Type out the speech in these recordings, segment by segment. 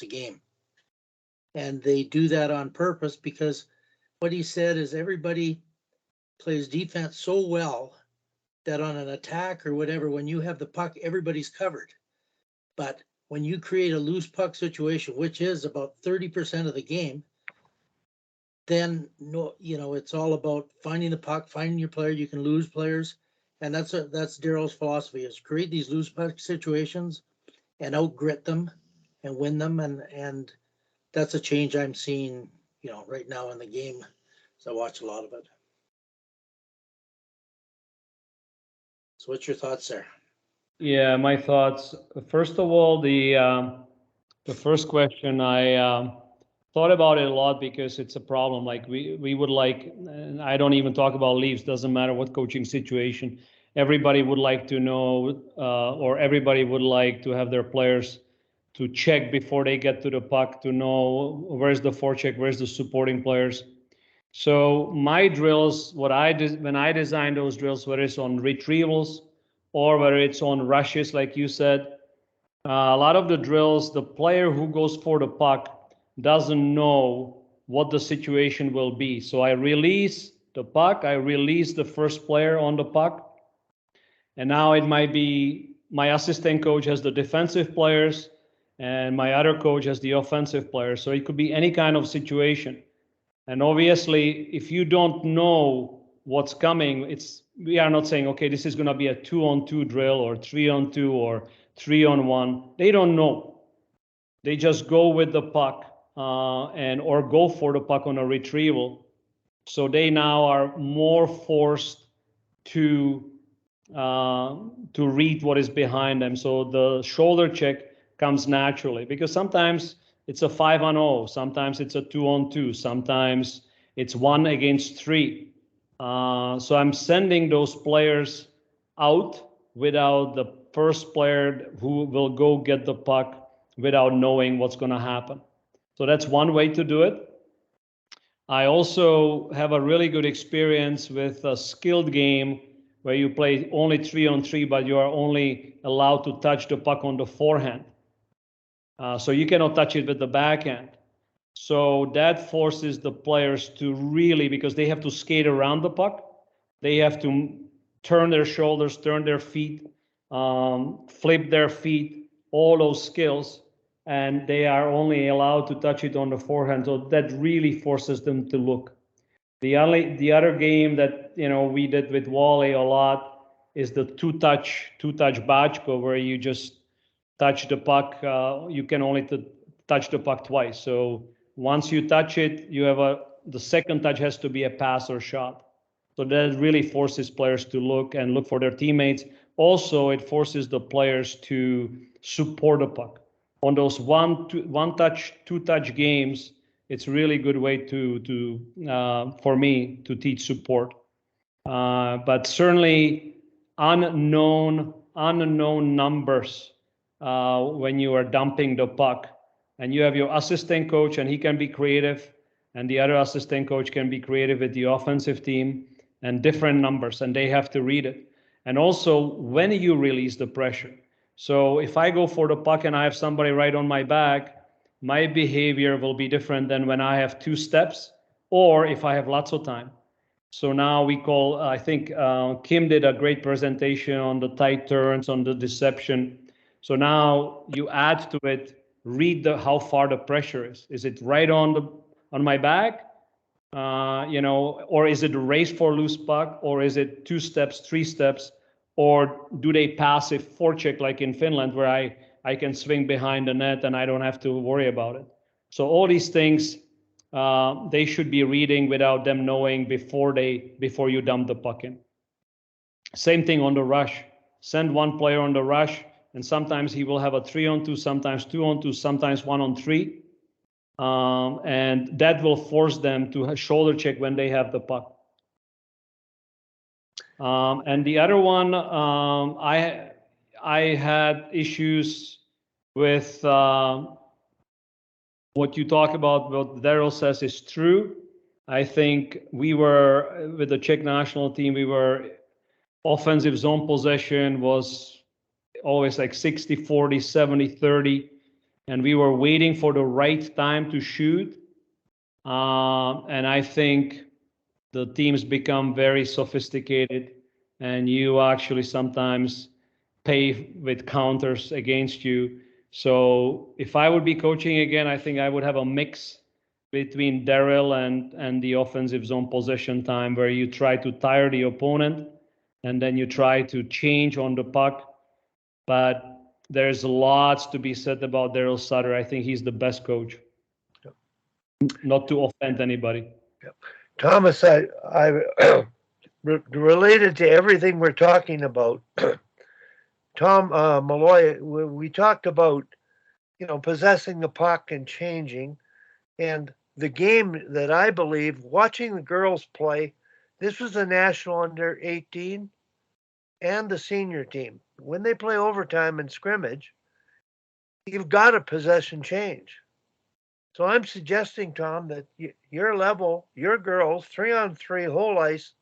a game. And they do that on purpose because what he said is everybody plays defense so well that on an attack or whatever, when you have the puck, everybody's covered. But when you create a loose puck situation, which is about 30% of the game, then it's all about finding the puck, finding your player. You can lose players, and that's Daryl's philosophy: is create these loose puck situations and out-grit them and win them, and that's a change I'm seeing, right now in the game. So I watch a lot of it. So what's your thoughts there? Yeah, my thoughts. First of all, the first question, I thought about it a lot because it's a problem. Like we would like, and I don't even talk about Leafs, doesn't matter what coaching situation. Everybody would like to know, or everybody would like to have their players to check before they get to the puck to know where's the forecheck, where's the supporting players. So my drills, when I design those drills, whether it's on retrievals or whether it's on rushes, like you said, a lot of the drills, the player who goes for the puck doesn't know what the situation will be. So I release the puck, I release the first player on the puck, and now it might be my assistant coach has the defensive players and my other coach has the offensive players. So it could be any kind of situation. And obviously, if you don't know what's coming, we are not saying, okay, this is going to be a 2-on-2 drill or 3-on-2 or 3-on-1. They don't know. They just go with the puck or go for the puck on a retrieval. So they now are more forced to read what is behind them. So the shoulder check comes naturally because sometimes it's a 5-on-0, sometimes it's a 2-on-2, sometimes it's 1 against 3. So I'm sending those players out without the first player who will go get the puck without knowing what's going to happen. So that's one way to do it. I also have a really good experience with a skilled game where you play only 3-on-3, but you are only allowed to touch the puck on the forehand. So you cannot touch it with the backhand. So that forces the players to really, because they have to skate around the puck, they have to turn their shoulders, turn their feet, flip their feet, all those skills, and they are only allowed to touch it on the forehand. So that really forces them to look. The other game that we did with Wally a lot is the two-touch bachko, where you just touch the puck. You can only touch the puck twice. So once you touch it, the second touch has to be a pass or shot. So that really forces players to look for their teammates. Also, it forces the players to support the puck. On those one-touch, two-touch games, it's a really good way for me to teach support. But certainly unknown numbers when you are dumping the puck, and you have your assistant coach and he can be creative, and the other assistant coach can be creative with the offensive team, and different numbers, and they have to read it. And also when you release the pressure. So if I go for the puck and I have somebody right on my back, my behavior will be different than when I have 2 steps or if I have lots of time. So now I think Kim did a great presentation on the tight turns, on the deception. So now you add to it, read how far the pressure is. Is it right on my back? Or is it a race for loose puck, or is it 2 steps, 3 steps, or do they pass a forecheck like in Finland where I can swing behind the net and I don't have to worry about it? So all these things they should be reading without them knowing before you dump the puck in. Same thing on the rush. Send one player on the rush, and sometimes he will have a 3-on-2, sometimes 2-on-2, sometimes 1-on-3. And that will force them to shoulder check when they have the puck. And the other one, I had issues with what you talk about, what Daryl says is true. I think we were, with the Czech national team, offensive zone possession was always like 60-40, 70-30. and we were waiting for the right time to shoot. And I think the teams become very sophisticated, and you actually sometimes pay with counters against you. So if I would be coaching again, I think I would have a mix between Daryl and the offensive zone possession time, where you try to tire the opponent and then you try to change on the puck. But there's lots to be said about Daryl Sutter. I think he's the best coach. Yep. Not to offend anybody. Yep. Thomas, I related to everything we're talking about. Tom Malloy, we talked about, possessing the puck and changing, and the game that I believe, watching the girls play, this was the national under 18 and the senior team. When they play overtime and scrimmage, you've got a possession change. So I'm suggesting, Tom, that your level, your girls, 3-on-3 whole ice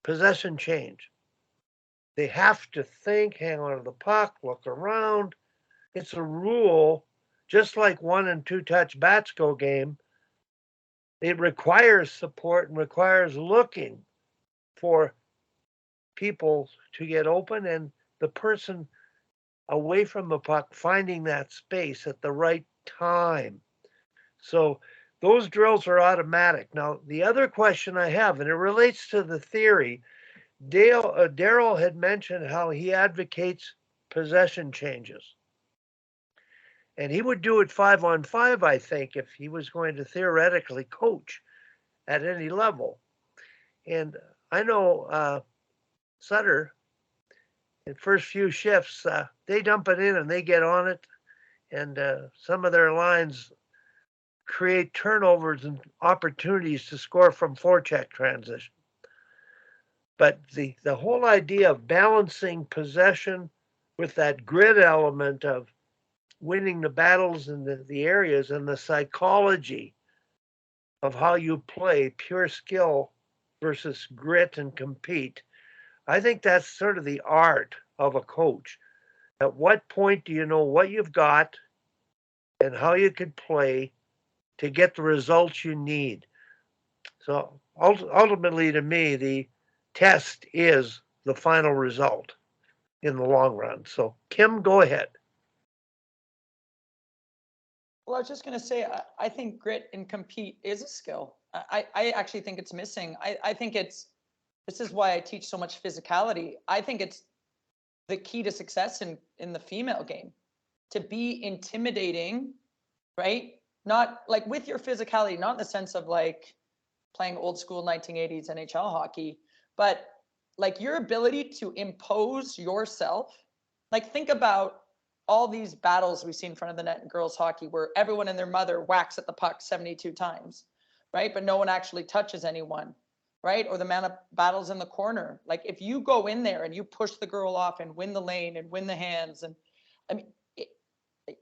possession change. They have to think, hang on to the puck, look around. It's a rule, just like 1 and 2 touch Batsko game. It requires support and requires looking for people to get open and the person away from the puck finding that space at the right time. So those drills are automatic. Now, the other question I have, and it relates to the theory, Daryl had mentioned how he advocates possession changes. And he would do it 5-on-5, I think, if he was going to theoretically coach at any level. And I know Sutter, in first few shifts, they dump it in and they get on it. And some of their lines create turnovers and opportunities to score from forecheck transition. But the whole idea of balancing possession with that grit element of winning the battles in the areas and the psychology of how you play, pure skill versus grit and compete, I think that's sort of the art of a coach. At what point do you know what you've got and how you could play to get the results you need? So ultimately, to me, the test is the final result in the long run. So, Kim, go ahead. Well, I was just going to say, I think grit and compete is a skill. I actually think it's missing. I think this is why I teach so much physicality. I think it's the key to success in the female game, to be intimidating, right? Not like with your physicality, not in the sense of like playing old school 1980s NHL hockey, but like your ability to impose yourself. Like think about all these battles we see in front of the net in girls hockey where everyone and their mother whacks at the puck 72 times, right? But no one actually touches anyone, right? Or the man of battles in the corner. Like if you go in there and you push the girl off and win the lane and win the hands, and I mean,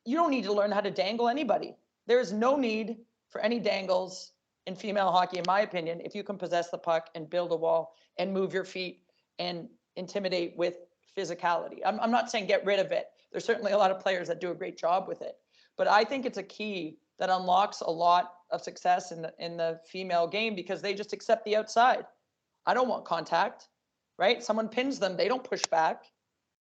you don't need to learn how to dangle anybody. There is no need for any dangles in female hockey, in my opinion, if you can possess the puck and build a wall and move your feet and intimidate with physicality. I'm not saying get rid of it. There's certainly a lot of players that do a great job with it, but I think it's a key that unlocks a lot of success in the female game because they just accept the outside. I don't want contact, right? Someone pins them, they don't push back,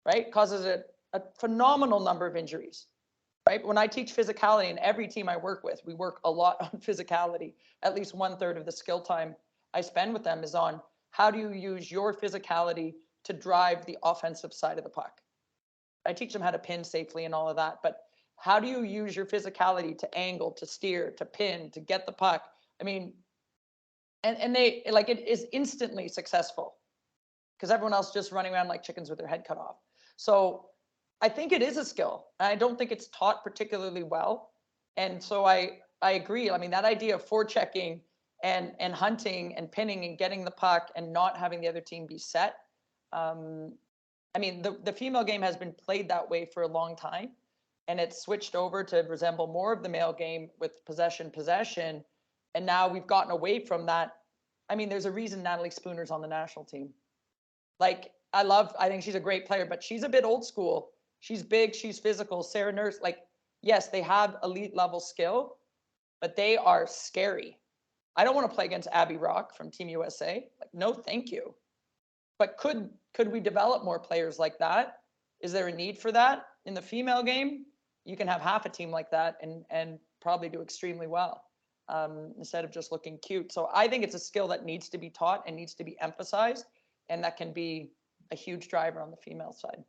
right? Causes a phenomenal number of injuries. Right? When I teach physicality, and every team I work with, we work a lot on physicality. At least 1/3 of the skill time I spend with them is on how do you use your physicality to drive the offensive side of the puck. I teach them how to pin safely and all of that, but how do you use your physicality to angle, to steer, to pin, to get the puck? I mean, and they like it is instantly successful because everyone else just running around like chickens with their head cut off. So I think it is a skill. I don't think it's taught particularly well. And so I agree. I mean, that idea of forechecking and hunting and pinning and getting the puck and not having the other team be set. I mean, the female game has been played that way for a long time, and it's switched over to resemble more of the male game with possession. And now we've gotten away from that. I mean, there's a reason Natalie Spooner's on the national team. Like, I think she's a great player, but she's a bit old school. She's big, she's physical. Sarah Nurse, like yes, they have elite level skill, but they are scary. I don't want to play against Abby Rock from Team USA. Like, no, thank you. But could we develop more players like that? Is there a need for that in the female game? You can have half a team like that and probably do extremely well, instead of just looking cute. So I think it's a skill that needs to be taught and needs to be emphasized, and that can be a huge driver on the female side.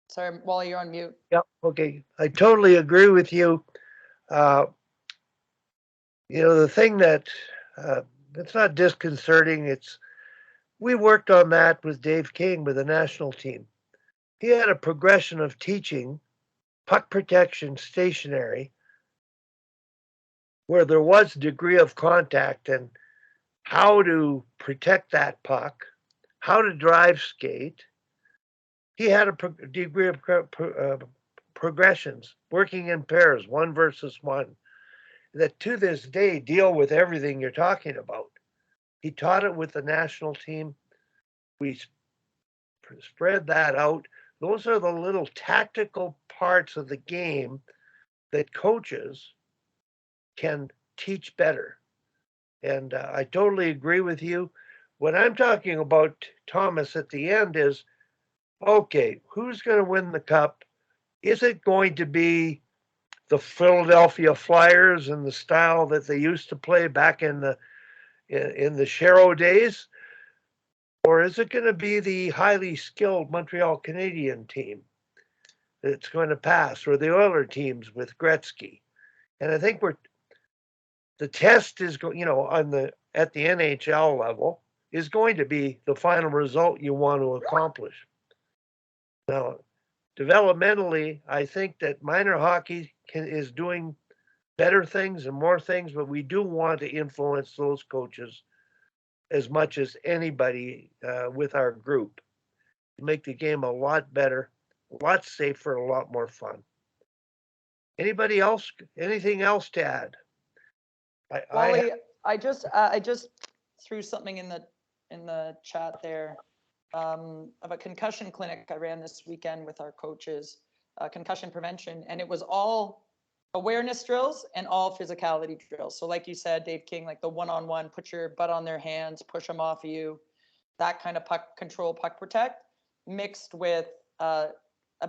Sorry, Wally, you're on mute. Yep. Okay. I totally agree with you. The thing that it's not disconcerting. We worked on that with Dave King with the national team. He had a progression of teaching puck protection stationary, where there was a degree of contact and how to protect that puck, how to drive skate. He had a degree of progressions, working in pairs, 1 versus 1, that to this day deal with everything you're talking about. He taught it with the national team. We spread that out. Those are the little tactical parts of the game that coaches can teach better. And I totally agree with you. What I'm talking about, Thomas, at the end is, okay, who's going to win the cup? Is it going to be the Philadelphia Flyers and the style that they used to play back in the Shero days? Or is it going to be the highly skilled Montreal Canadian team that's going to pass, or the Oiler teams with Gretzky? And I think the test is at the NHL level is going to be the final result you want to accomplish. Now, developmentally, I think that minor hockey is doing better things and more things, but we do want to influence those coaches as much as anybody with our group to make the game a lot better, a lot safer, a lot more fun. Anybody else? Anything else to add? Wally, I just threw something in the chat there, of a concussion clinic I ran this weekend with our coaches, concussion prevention, and it was all awareness drills and all physicality drills. So like you said, Dave King, like the one-on-one, put your butt on their hands, push them off of you, that kind of puck control, puck protect, mixed with a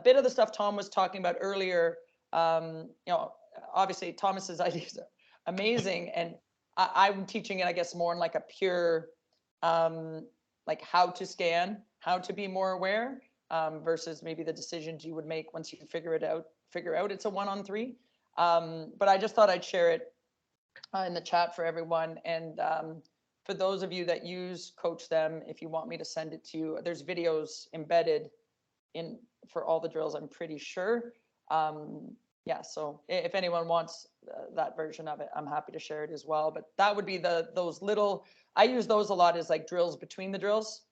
bit of the stuff Tom was talking about earlier. Obviously Thomas's ideas are amazing, and I'm teaching it, I guess, more in like a pure, like how to scan, how to be more aware, versus maybe the decisions you would make once you figure out it's a 1-on-3. But I just thought I'd share it in the chat for everyone. And for those of you that use Coach Them, if you want me to send it to you, there's videos embedded in for all the drills, I'm pretty sure. Yeah, so if anyone wants that version of it, I'm happy to share it as well. But that would be those little, I use those a lot as like drills between the drills.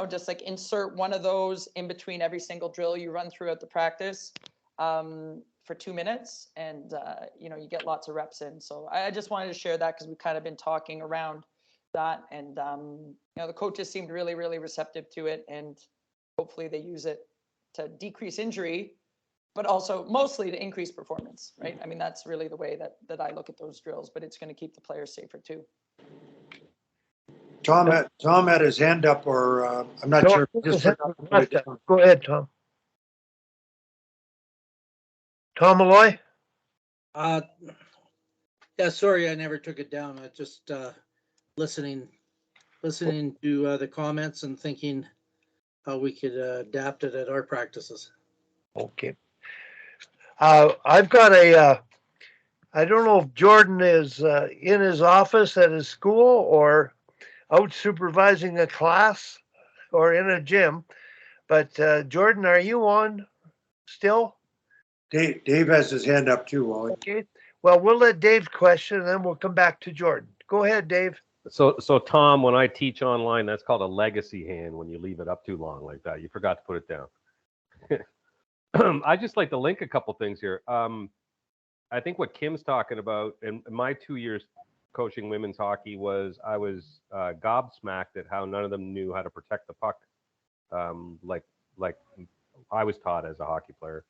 Just like insert one of those in between every single drill you run throughout the practice for 2 minutes, and you get lots of reps in. So I just wanted to share that because we've kind of been talking around that, and the coaches seemed really, really receptive to it, and hopefully they use it to decrease injury, but also mostly to increase performance, right? I mean, that's really the way that I look at those drills, but it's going to keep the players safer too. Tom had his hand up, or I'm not sure. Go ahead, Tom. Tom Malloy? Yeah, sorry, I never took it down. I just listening to the comments and thinking how we could adapt it at our practices. Okay. I've got I don't know if Jordan is in his office at his school or out supervising a class or in a gym, but Jordan, are you on still? Dave has his hand up too, Wally. Okay. Well, we'll let Dave question, and then we'll come back to Jordan. Go ahead, Dave. So Tom, when I teach online, that's called a legacy hand when you leave it up too long like that. You forgot to put it down. I just like to link a couple things here. I think what Kim's talking about, and my 2 years coaching women's hockey I was gobsmacked at how none of them knew how to protect the puck like I was taught as a hockey player.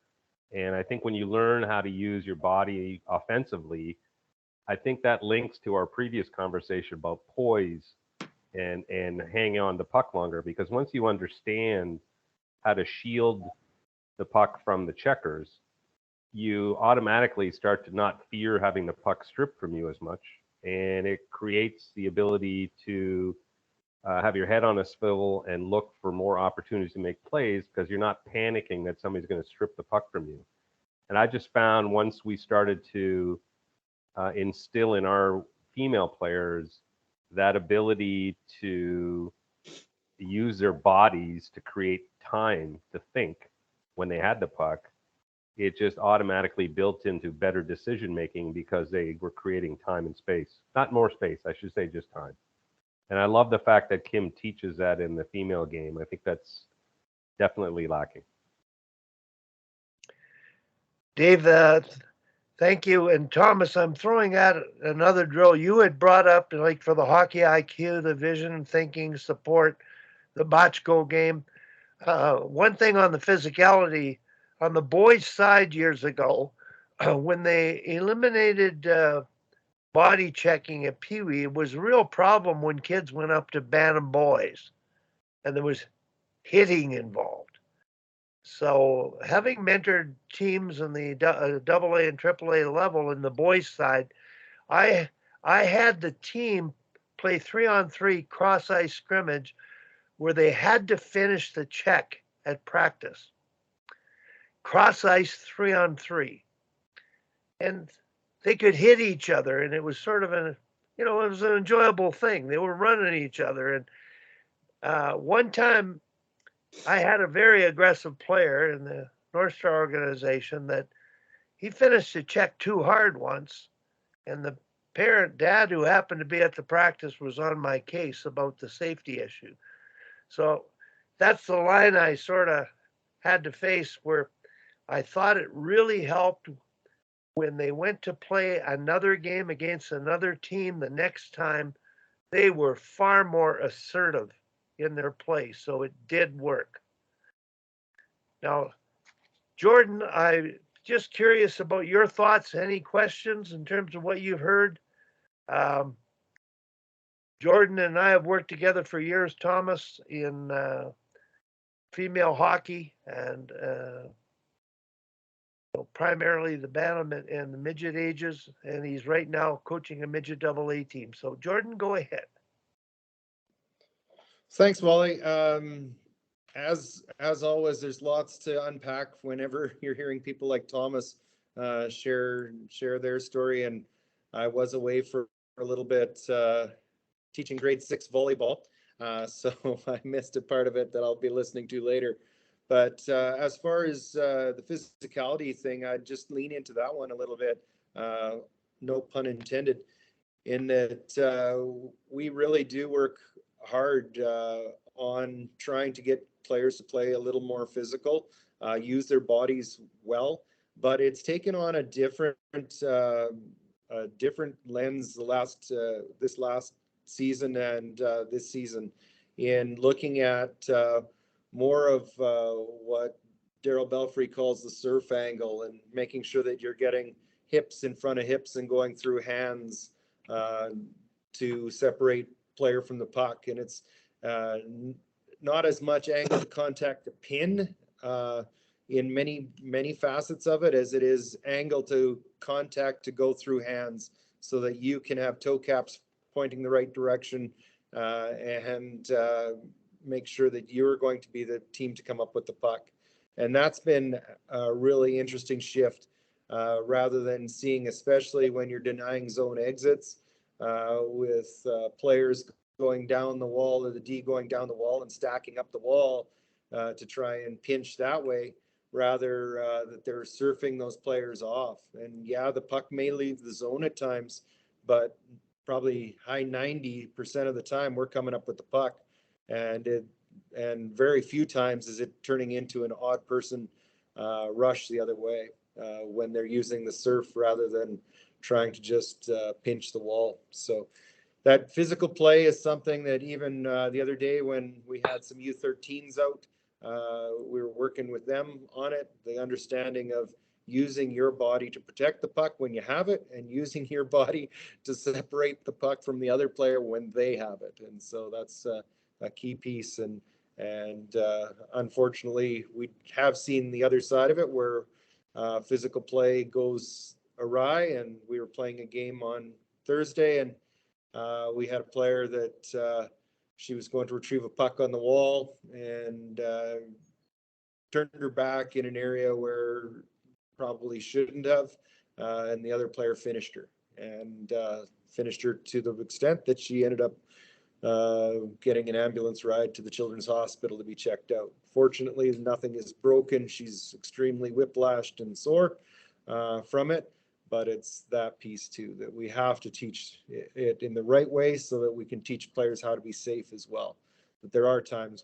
And I think when you learn how to use your body offensively, I think that links to our previous conversation about poise and hanging on the puck longer. Because once you understand how to shield the puck from the checkers, you automatically start to not fear having the puck stripped from you as much. And it creates the ability to have your head on a swivel and look for more opportunities to make plays because you're not panicking that somebody's going to strip the puck from you. And I just found once we started to instill in our female players that ability to use their bodies to create time to think when they had the puck, it just automatically built into better decision making because they were creating time and space. Not more space, I should say, just time. And I love the fact that Kim teaches that in the female game. I think that's definitely lacking. Dave, thank you. And Thomas, I'm throwing out another drill. You had brought up, like for the hockey IQ, the vision, thinking, support, the Botchko game. One thing on the physicality, on the boys' side years ago, when they eliminated body checking at Pee Wee, it was a real problem when kids went up to Bantam boys and there was hitting involved. So having mentored teams in the AA and AAA level in the boys' side, I had the team play 3-on-3 cross ice scrimmage where they had to finish the check at practice. Cross ice 3-on-3. And they could hit each other, and it was sort of it was an enjoyable thing. They were running each other. And one time I had a very aggressive player in the North Star organization that he finished the check too hard once, and the dad who happened to be at the practice was on my case about the safety issue. So that's the line I sort of had to face, where I thought it really helped when they went to play another game against another team the next time. They were far more assertive in their play, so it did work. Now, Jordan, I'm just curious about your thoughts. Any questions in terms of what you've heard? Jordan and I have worked together for years, Thomas, in female hockey, and primarily the bantam and the midget ages, and he's right now coaching a midget AA team. So Jordan, go ahead. Thanks, Wally. As always, there's lots to unpack whenever you're hearing people like Tomas share their story. And I was away for a little bit teaching grade 6 volleyball, so I missed a part of it that I'll be listening to later. But as far as the physicality thing, I'd just lean into that one a little bit. No pun intended. In that we really do work hard on trying to get players to play a little more physical, use their bodies well, but it's taken on a different lens this last season and this season in looking at more of what Daryl Belfry calls the surf angle, and making sure that you're getting hips in front of hips and going through hands to separate player from the puck. And it's not as much angle to contact the pin in many facets of it as it is angle to contact to go through hands, so that you can have toe caps pointing the right direction and make sure that you're going to be the team to come up with the puck. And that's been a really interesting shift, rather than seeing, especially when you're denying zone exits, with players going down the wall, or the D going down the wall and stacking up the wall to try and pinch that way, rather that they're surfing those players off. And yeah, the puck may leave the zone at times, but probably high 90% of the time we're coming up with the puck, and very few times is it turning into an odd person rush the other way when they're using the surf rather than trying to just pinch the wall. So that physical play is something that even the other day when we had some U13s out, We were working with them on it, the understanding of using your body to protect the puck when you have it and using your body to separate the puck from the other player when they have it. And so that's a key piece. And unfortunately, we have seen the other side of it where physical play goes awry. And we were playing a game on Thursday, and we had a player that she was going to retrieve a puck on the wall and turned her back in an area where probably shouldn't have, and the other player finished her, and finished her to the extent that she ended up getting an ambulance ride to the Children's Hospital to be checked out. Fortunately, nothing is broken. She's extremely whiplashed and sore from it, but it's that piece too, that we have to teach it in the right way so that we can teach players how to be safe as well. But there are times where